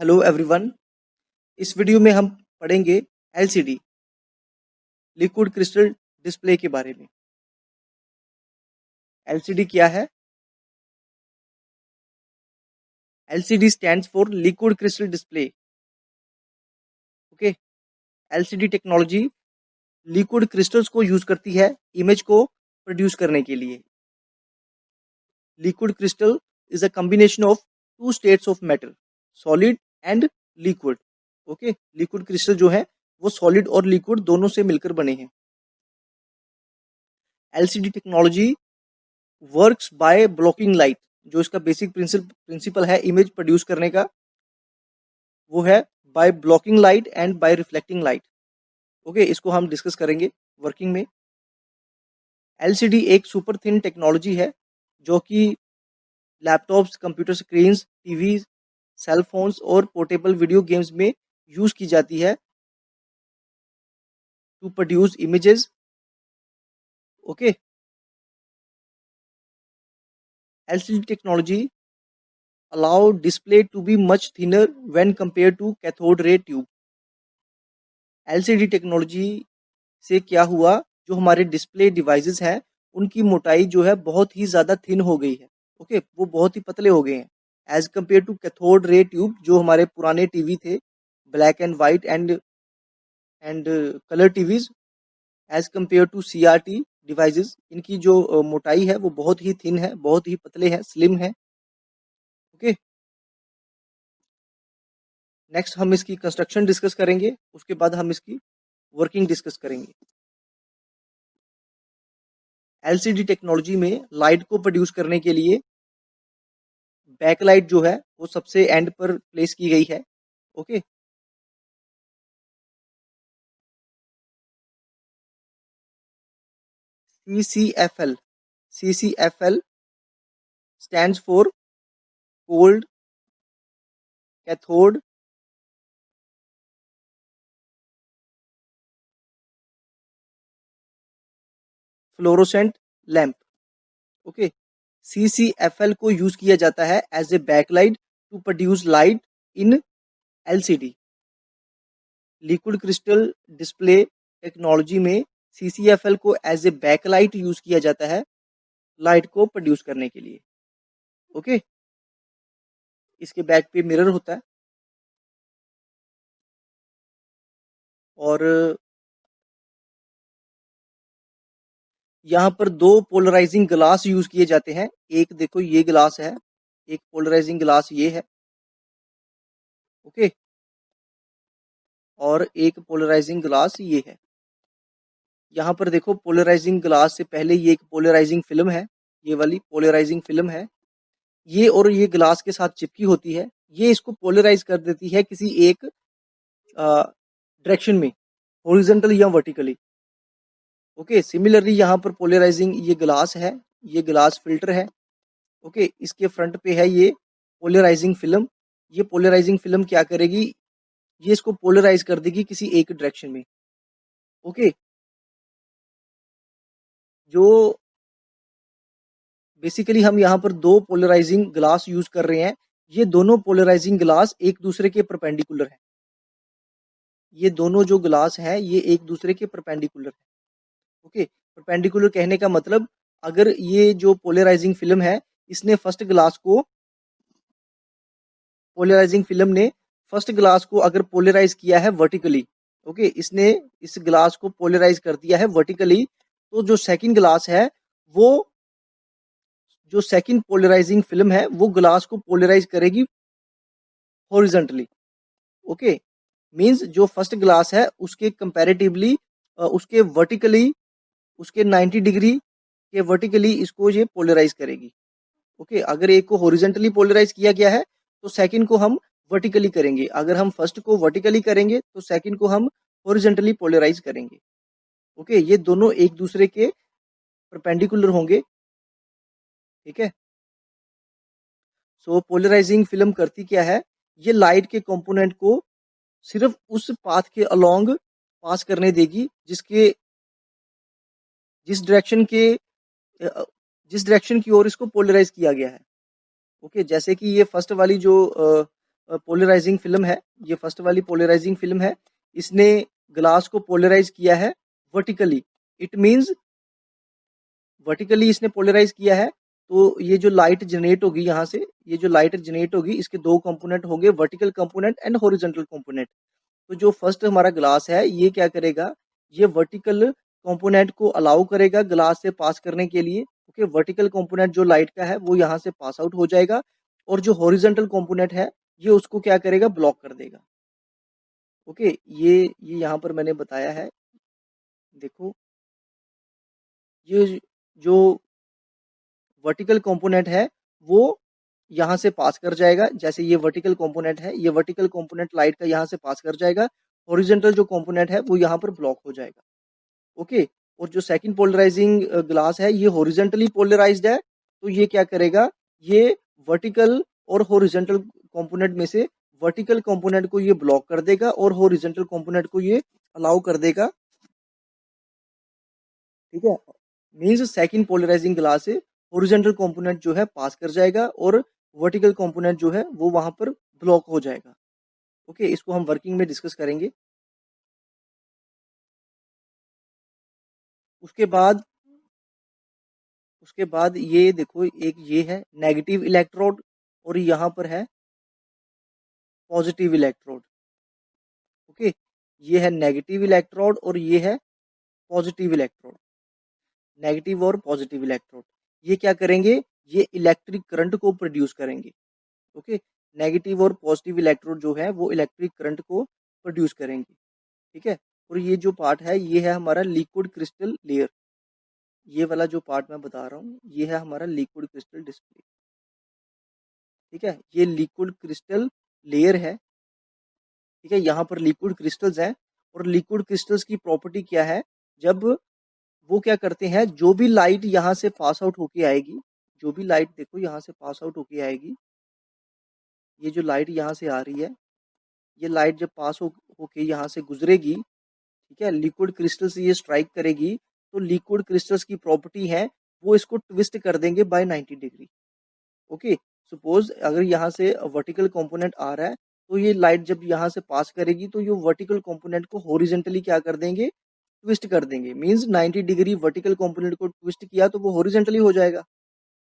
Hello everyone. इस video में हम पढ़ेंगे एलसीडी लिक्विड क्रिस्टल डिस्प्ले के बारे में। एलसीडी क्या है? LCD stands for liquid crystal display. Okay, LCD technology liquid crystals को यूज करती है इमेज को प्रोड्यूस करने के लिए। Liquid crystal is a combination of two states of matter, solid and liquid. Okay, liquid crystal जो है वो सॉलिड और लिक्विड दोनों से मिलकर बने हैं। LCD technology works by blocking light. जो इसका बेसिक प्रिंसिपल है इमेज प्रोड्यूस करने का, वो है by blocking light and by reflecting light. Okay, इसको हम डिस्कस करेंगे वर्किंग में। एलसीडी एक सुपर थिन टेक्नोलॉजी है जो कि laptops, computer screens, TV, cell phones और पोर्टेबल वीडियो गेम्स में यूज की जाती है to produce images. Okay, LCD technology allow display to be much thinner when compared to cathode ray tube। LCD technology से क्या हुआ, जो हमारे डिस्प्ले डिवाइसेस हैं उनकी मोटाई जो है बहुत ही ज़्यादा थिन हो गई है। ओके, वो बहुत ही पतले हो गए हैं as compare to cathode ray tube. जो हमारे पुराने टीवी थे, black and white and colour TVs, as compare to CRT devices, इनकी जो मोटाई है वो बहुत ही थिन है, बहुत ही पतले हैं, स्लिम है। ओके, नेक्स्ट हम इसकी कंस्ट्रक्शन डिस्कस करेंगे, उसके बाद हम इसकी वर्किंग डिस्कस करेंगे। एलसीडी टेक्नोलॉजी में लाइट को प्रोड्यूस करने के लिए बैकलाइट जो है वो सबसे एंड पर प्लेस की गई है। Okay, CCFL CCFL stands for cold cathode fluorescent lamp. Okay, CCFL को यूज किया जाता है as a backlight to produce light in LCD. Liquid crystal display technology में CCFL को एज ए बैकलाइट यूज किया जाता है लाइट को प्रोड्यूस करने के लिए। ओके, इसके बैक पे मिरर होता है और यहाँ पर दो पोलराइजिंग ग्लास यूज किए जाते हैं। एक देखो ये ग्लास है, एक पोलराइजिंग ग्लास ये है। ओके, और एक पोलराइजिंग ग्लास ये है। यहाँ पर देखो पोलराइजिंग ग्लास से पहले ये एक पोलराइजिंग फिल्म है, ये वाली पोलराइजिंग फिल्म है, ये और ये ग्लास के साथ चिपकी होती है। ये इसको पोलराइज कर देती है किसी एक डायरेक्शन में, हॉरिजॉन्टल या वर्टिकली। ओके, सिमिलरली यहाँ पर पोलराइजिंग ये ग्लास है, ये ग्लास फिल्टर है। ओके, इसके फ्रंट पे है ये पोलराइजिंग फिल्म। ये पोलराइजिंग फिल्म क्या करेगी, ये इसको पोलराइज कर देगी किसी एक डायरेक्शन में। ओके, जो बेसिकली हम यहाँ पर दो पोलराइजिंग ग्लास यूज कर रहे हैं। ये दोनों पोलराइजिंग ग्लास एक दूसरे के परपेंडिकुलर हैं। ये दोनों जो ग्लास हैं ये एक दूसरे के परपेंडिकुलर हैं। ओके, परपेंडिकुलर कहने का मतलब, अगर ये जो पोलराइजिंग फिल्म है इसने पोलराइजिंग फिल्म ने फर्स्ट ग्लास को अगर पोलराइज किया है वर्टिकली, ओके, इसने इस ग्लास को पोलराइज कर दिया है वर्टिकली, तो जो सेकंड ग्लास है वो, जो सेकंड पोलराइजिंग फिल्म है वो ग्लास को पोलराइज करेगी हॉरिजॉन्टली। ओके, मींस जो फर्स्ट ग्लास है उसके कंपैरेटिवली उसके वर्टिकली, उसके 90 डिग्री के वर्टिकली इसको ये पोलराइज करेगी। ओके, अगर एक को हॉरिजॉन्टली पोलराइज किया गया है तो सेकंड को हम वर्टिकली करेंगे। अगर हम फर्स्ट को वर्टिकली करेंगे तो सेकंड को हम हॉरिजॉन्टली पोलराइज करेंगे। ओके, ये दोनों एक दूसरे के परपेंडिकुलर होंगे। ठीक है, सो पोलराइजिंग फिल्म करती क्या है, ये लाइट के कंपोनेंट को सिर्फ उस पाथ के अलोंग पास करने देगी जिस डायरेक्शन के जिस डायरेक्शन की ओर इसको पोलराइज किया गया है। ओके, जैसे कि ये फर्स्ट वाली जो पोलराइजिंग फिल्म है, ये फर्स्ट वाली पोलराइजिंग फिल्म है। इसने ग्लास को पोलराइज किया है वर्टिकली। इट मींस वर्टिकली इसने पोलराइज किया है, तो ये जो लाइट जनरेट होगी यहाँ से, ये जो लाइट जनरेट होगी इसके दो कंपोनेंट होंगे, vertical component and horizontal component. तो जो फर्स्ट हमारा ग्लास है ये क्या करेगा, ये वर्टिकल कंपोनेंट को अलाउ करेगा ग्लास से पास करने के लिए। ओके, वर्टिकल कंपोनेंट जो लाइट का है वो यहाँ से पास आउट हो जाएगा, और जो हॉरिजॉन्टल कंपोनेंट है ये उसको क्या करेगा, ब्लॉक कर देगा। ओके, ये यहाँ पर मैंने बताया है, देखो ये जो वर्टिकल कंपोनेंट है वो यहाँ से पास कर जाएगा। जैसे ये वर्टिकल कंपोनेंट है, ये वर्टिकल कंपोनेंट लाइट का यहाँ से पास कर जाएगा, हॉरिजॉन्टल जो कंपोनेंट है वो यहाँ पर ब्लॉक हो जाएगा। ओके, और जो सेकंड पोलराइजिंग ग्लास है ये हॉरिजॉन्टली पोलराइज्ड है, तो ये क्या करेगा, ये वर्टिकल और हॉरिजॉन्टल कंपोनेंट में से वर्टिकल कंपोनेंट को ये ब्लॉक कर देगा और हॉरिजॉन्टल कंपोनेंट को ये अलाउ कर देगा। ठीक है, मींस सेकंड पोलराइजिंग ग्लास से हॉरिजॉन्टल कंपोनेंट जो है पास कर जाएगा और वर्टिकल कंपोनेंट जो है वो वहां पर ब्लॉक हो जाएगा। ओके, इसको हम वर्किंग में डिस्कस करेंगे। उसके बाद ये देखो, एक ये है नेगेटिव इलेक्ट्रोड और यहाँ पर है पॉजिटिव इलेक्ट्रोड। ओके, ये है नेगेटिव इलेक्ट्रोड और ये है पॉजिटिव इलेक्ट्रोड। नेगेटिव और पॉजिटिव इलेक्ट्रोड ये क्या करेंगे, ये इलेक्ट्रिक करंट को प्रोड्यूस करेंगे। ओके, नेगेटिव और पॉजिटिव इलेक्ट्रोड जो है वो इलेक्ट्रिक करंट को प्रोड्यूस करेंगे। ठीक है, और ये जो पार्ट है ये है हमारा लिक्विड क्रिस्टल लेयर। ये वाला जो पार्ट मैं बता रहा हूँ ये है हमारा लिक्विड क्रिस्टल डिस्प्ले। ठीक है, ये लिक्विड क्रिस्टल लेयर है। ठीक है, यहाँ पर लिक्विड क्रिस्टल्स हैं, और लिक्विड क्रिस्टल्स की प्रॉपर्टी क्या है, जब वो क्या करते हैं, जो भी लाइट यहाँ से पास आउट होके आएगी, जो भी लाइट देखो यहाँ से पास आउट होके आएगी, ये जो लाइट यहाँ से आ रही है, ये लाइट जब पास होके यहाँ से गुजरेगी, ठीक है, लिक्विड क्रिस्टल से ये स्ट्राइक करेगी, तो लिक्विड क्रिस्टल्स की प्रॉपर्टी है वो इसको ट्विस्ट कर देंगे बाय 90 डिग्री। ओके, सपोज अगर यहाँ से वर्टिकल कंपोनेंट आ रहा है, तो ये लाइट जब यहाँ से पास करेगी तो ये वर्टिकल कंपोनेंट को हॉरिजॉन्टली क्या कर देंगे, ट्विस्ट कर देंगे। मींस 90 डिग्री वर्टिकल कंपोनेंट को ट्विस्ट किया तो वो हॉरिजॉन्टली हो जाएगा।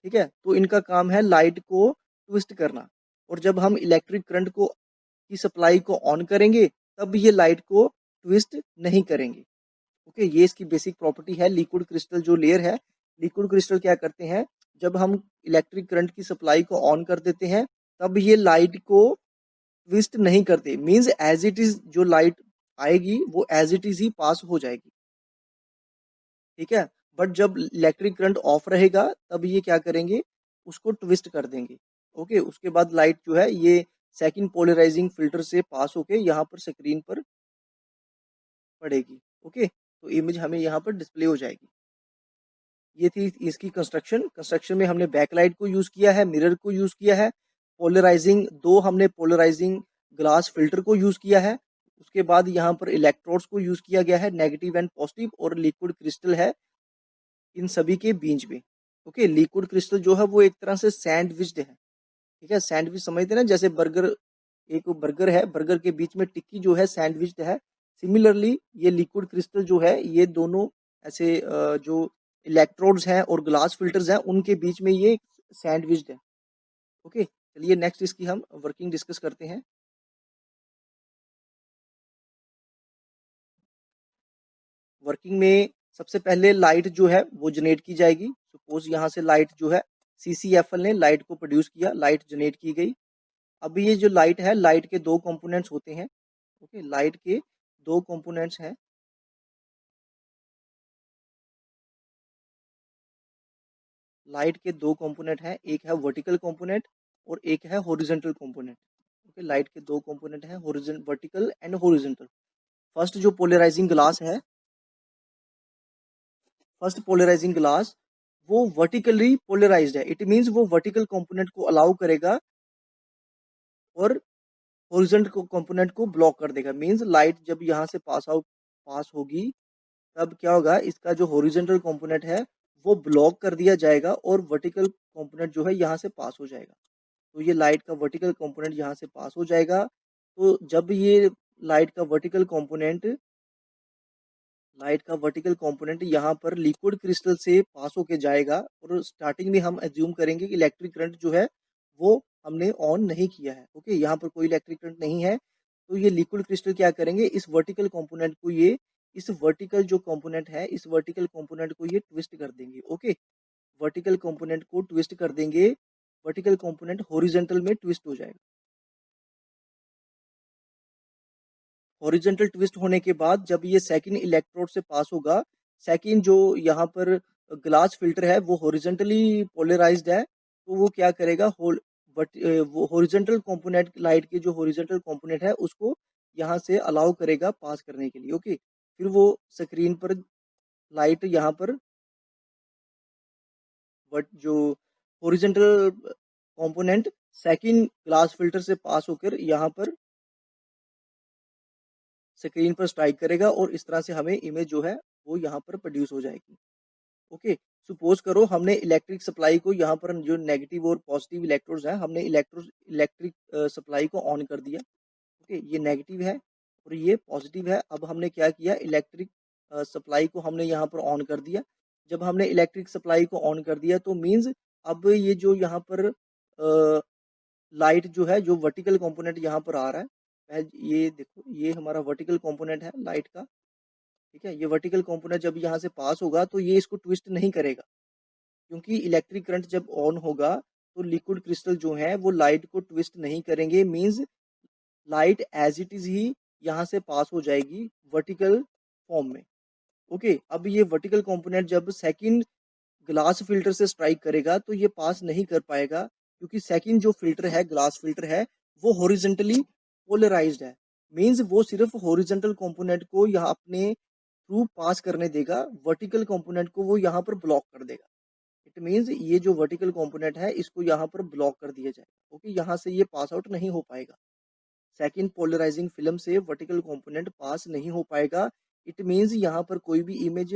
ठीक है, तो इनका काम है लाइट को ट्विस्ट करना, और जब हम इलेक्ट्रिक करंट को की सप्लाई को ऑन करेंगे तब ये लाइट को ट्विस्ट नहीं करेंगे। ओके, ये इसकी बेसिक प्रॉपर्टी है। लिक्विड क्रिस्टल जो लेयर है, लिक्विड क्रिस्टल क्या करते हैं, जब हम इलेक्ट्रिक करंट की सप्लाई को ऑन कर देते हैं तब ये लाइट को ट्विस्ट नहीं करते। मींस एज इट इज जो लाइट आएगी वो एज इट इज ही पास हो जाएगी। ठीक है, बट जब इलेक्ट्रिक करंट ऑफ रहेगा तब ये क्या करेंगे, उसको ट्विस्ट कर देंगे। ओके, उसके बाद लाइट जो है ये सेकंड पोलराइजिंग फिल्टर से पास होके यहाँ पर स्क्रीन पर पड़ेगी। ओके, तो इमेज हमें यहाँ पर डिस्प्ले हो जाएगी। ये थी इसकी कंस्ट्रक्शन में हमने बैकलाइट को यूज किया है, मिरर को यूज किया है, हमने पोलराइजिंग ग्लास फिल्टर को यूज किया है। उसके बाद यहाँ पर इलेक्ट्रोड्स को यूज किया गया है, नेगेटिव एंड पॉजिटिव, और लिक्विड क्रिस्टल है इन सभी के बीच में। ओके, लिक्विड क्रिस्टल जो है वो एक तरह से सैंडविच्ड है। ठीक है, सैंडविच समझते हैं ना, जैसे बर्गर, एक बर्गर है, बर्गर के बीच में टिक्की जो है सैंडविच्ड है। सिमिलरली ये लिक्विड क्रिस्टल जो है ये दोनों ऐसे जो इलेक्ट्रोड्स हैं और ग्लास फिल्टर्स हैं उनके बीच में ये सैंडविच्ड है। ओके, चलिए नेक्स्ट इसकी हम वर्किंग डिस्कस करते हैं। वर्किंग में सबसे पहले लाइट जो है वो जनरेट की जाएगी। सपोज यहाँ से लाइट जो है CCFL ने लाइट को प्रोड्यूस किया, लाइट जनरेट की गई। अब ये जो लाइट है, लाइट के दो कंपोनेंट्स होते हैं। ओके, लाइट के दो कंपोनेंट्स हैं। लाइट के दो कंपोनेंट हैं, एक है वर्टिकल कंपोनेंट और एक है हॉरिजॉन्टल कंपोनेंट। ओके, लाइट के दो कंपोनेंट हैं, वर्टिकल एंड हॉरिजॉन्टल। फर्स्ट जो पोलराइजिंग ग्लास है, फर्स्ट पोलराइजिंग ग्लास वो वर्टिकली पोलराइज्ड है। इट मींस वो वर्टिकल कंपोनेंट को अलाउ करेगा और हॉरिजॉन्टल कंपोनेंट को ब्लॉक कर देगा। मींस लाइट जब यहाँ से पास होगी तब क्या होगा, इसका जो हॉरिजॉन्टल कंपोनेंट है वो ब्लॉक कर दिया जाएगा और वर्टिकल कंपोनेंट जो है यहाँ से पास हो जाएगा। तो ये लाइट का वर्टिकल कंपोनेंट यहाँ से पास हो जाएगा। तो जब ये लाइट का वर्टिकल कंपोनेंट यहाँ पर लिक्विड क्रिस्टल से पास होके जाएगा, और स्टार्टिंग में हम एज्यूम करेंगे कि इलेक्ट्रिक करंट जो है वो हमने ऑन नहीं किया है। ओके, यहाँ पर कोई इलेक्ट्रिक करंट नहीं है, तो ये लिक्विड क्रिस्टल क्या करेंगे, इस वर्टिकल कंपोनेंट को ये इस वर्टिकल जो कंपोनेंट है, इस वर्टिकल कंपोनेंट को ये ट्विस्ट कर देंगे। ओके, वर्टिकल कंपोनेंट को ट्विस्ट कर देंगे, वर्टिकल कंपोनेंट हॉरिजॉन्टल में ट्विस्ट हो जाएगा। हॉरिजॉन्टल ट्विस्ट होने के बाद जब ये सेकंड इलेक्ट्रोड से पास होगा, सेकंड जो यहाँ पर ग्लास फिल्टर है वो हॉरिजॉन्टली पोलराइज्ड है, तो वो क्या करेगा, बट वो हॉरिजॉन्टल कंपोनेंट, लाइट के जो हॉरिजॉन्टल कंपोनेंट है उसको यहाँ से अलाउ करेगा पास करने के लिए। ओके, फिर वो स्क्रीन पर लाइट यहाँ पर, बट जो horizontal component second glass filter से पास होकर यहाँ पर स्क्रीन पर स्ट्राइक करेगा, और इस तरह से हमें इमेज जो है वो यहाँ पर प्रोड्यूस हो जाएगी। ओके, सपोज करो हमने इलेक्ट्रिक सप्लाई को, यहाँ पर जो नेगेटिव और पॉजिटिव इलेक्ट्रोड्स हैं, हमने इलेक्ट्रिक सप्लाई को ऑन कर दिया। ओके, ये नेगेटिव है और ये पॉजिटिव है। अब हमने क्या किया, इलेक्ट्रिक सप्लाई को हमने यहाँ पर ऑन कर दिया। जब हमने इलेक्ट्रिक सप्लाई को ऑन कर दिया तो मीन्स अब ये जो यहाँ पर लाइट जो है, जो वर्टिकल कंपोनेंट यहाँ पर आ रहा है, ये देखो, ये हमारा वर्टिकल कंपोनेंट है लाइट का। ठीक है, ये वर्टिकल कंपोनेंट जब यहाँ से पास होगा तो ये इसको ट्विस्ट नहीं करेगा, क्योंकि इलेक्ट्रिक करंट जब ऑन होगा तो लिक्विड क्रिस्टल जो है वो लाइट को ट्विस्ट नहीं करेंगे, means light as it is ही यहाँ से पास हो जाएगी वर्टिकल फॉर्म में। ओके, अब ये वर्टिकल कंपोनेंट जब सेकंड ग्लास फिल्टर से स्ट्राइक करेगा तो ये पास नहीं कर पाएगा, क्योंकि सेकंड जो फिल्टर है, ग्लास फिल्टर है, वो हॉरिजॉन्टली पोलराइज्ड है। मींस वो सिर्फ हॉरिजॉन्टल कंपोनेंट को यहाँ अपने थ्रू पास करने देगा, वर्टिकल कंपोनेंट को वो यहाँ पर ब्लॉक कर देगा। इट मींस ये जो वर्टिकल कंपोनेंट है इसको यहाँ पर ब्लॉक कर दिया जाएगा। ओके, यहाँ से ये पास आउट नहीं हो पाएगा, सेकंड पोलराइजिंग फिल्म से वर्टिकल कंपोनेंट पास नहीं हो पाएगा। इट मींस यहाँ पर कोई भी इमेज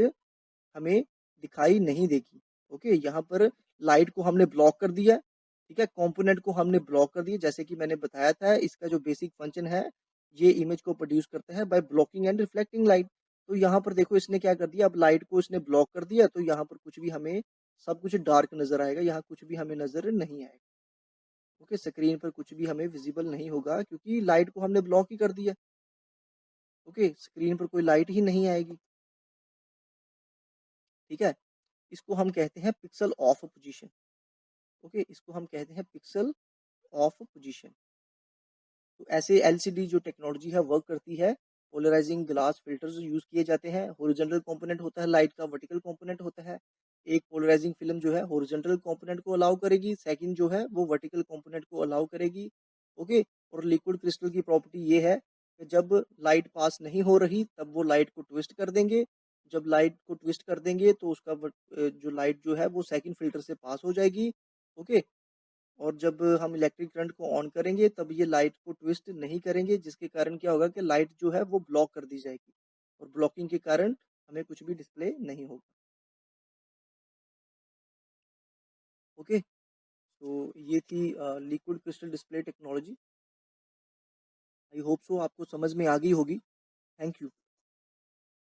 हमें दिखाई नहीं देगी। ओके, यहाँ पर लाइट को हमने ब्लॉक कर दिया। ठीक है, कंपोनेंट को हमने ब्लॉक कर दिया, जैसे कि मैंने बताया था इसका जो बेसिक फंक्शन है, ये इमेज को प्रोड्यूस करता है by blocking and reflecting light. तो यहाँ पर देखो इसने क्या कर दिया, अब लाइट को इसने ब्लॉक कर दिया, तो यहाँ पर कुछ भी हमें, सब कुछ डार्क नजर आएगा, यहाँ कुछ भी हमें नजर नहीं आएगा। ओके, स्क्रीन पर कुछ भी हमें विजिबल नहीं होगा, क्योंकि लाइट को हमने ब्लॉक ही कर दिया। ओके, स्क्रीन पर कोई लाइट ही नहीं आएगी। ठीक है, इसको हम कहते हैं पिक्सल ऑफ पोजीशन। ओके, इसको हम कहते हैं पिक्सल ऑफ पोजीशन। तो ऐसे एलसीडी जो टेक्नोलॉजी है वर्क करती है, पोलराइजिंग ग्लास फिल्टर्स यूज किए जाते हैं। हॉरिजॉन्टल कंपोनेंट होता है लाइट का, वर्टिकल कंपोनेंट होता है। एक पोलराइजिंग फिल्म जो है हॉरिजॉन्टल कंपोनेंट को अलाउ करेगी, सेकंड जो है वो वर्टिकल कंपोनेंट को अलाउ करेगी। ओके, और लिक्विड क्रिस्टल की प्रॉपर्टी ये है कि जब लाइट पास नहीं हो रही तब वो लाइट को ट्विस्ट कर देंगे। जब लाइट को ट्विस्ट कर देंगे तो उसका जो लाइट जो है वो सेकंड फिल्टर से पास हो जाएगी। ओके, और जब हम इलेक्ट्रिक करंट को ऑन करेंगे तब ये लाइट को ट्विस्ट नहीं करेंगे, जिसके कारण क्या होगा कि लाइट जो है वो ब्लॉक कर दी जाएगी, और ब्लॉकिंग के कारण हमें कुछ भी डिस्प्ले नहीं होगा। ओके, तो ये थी liquid crystal display technology. I hope so आपको समझ में आ गई होगी। Thank you.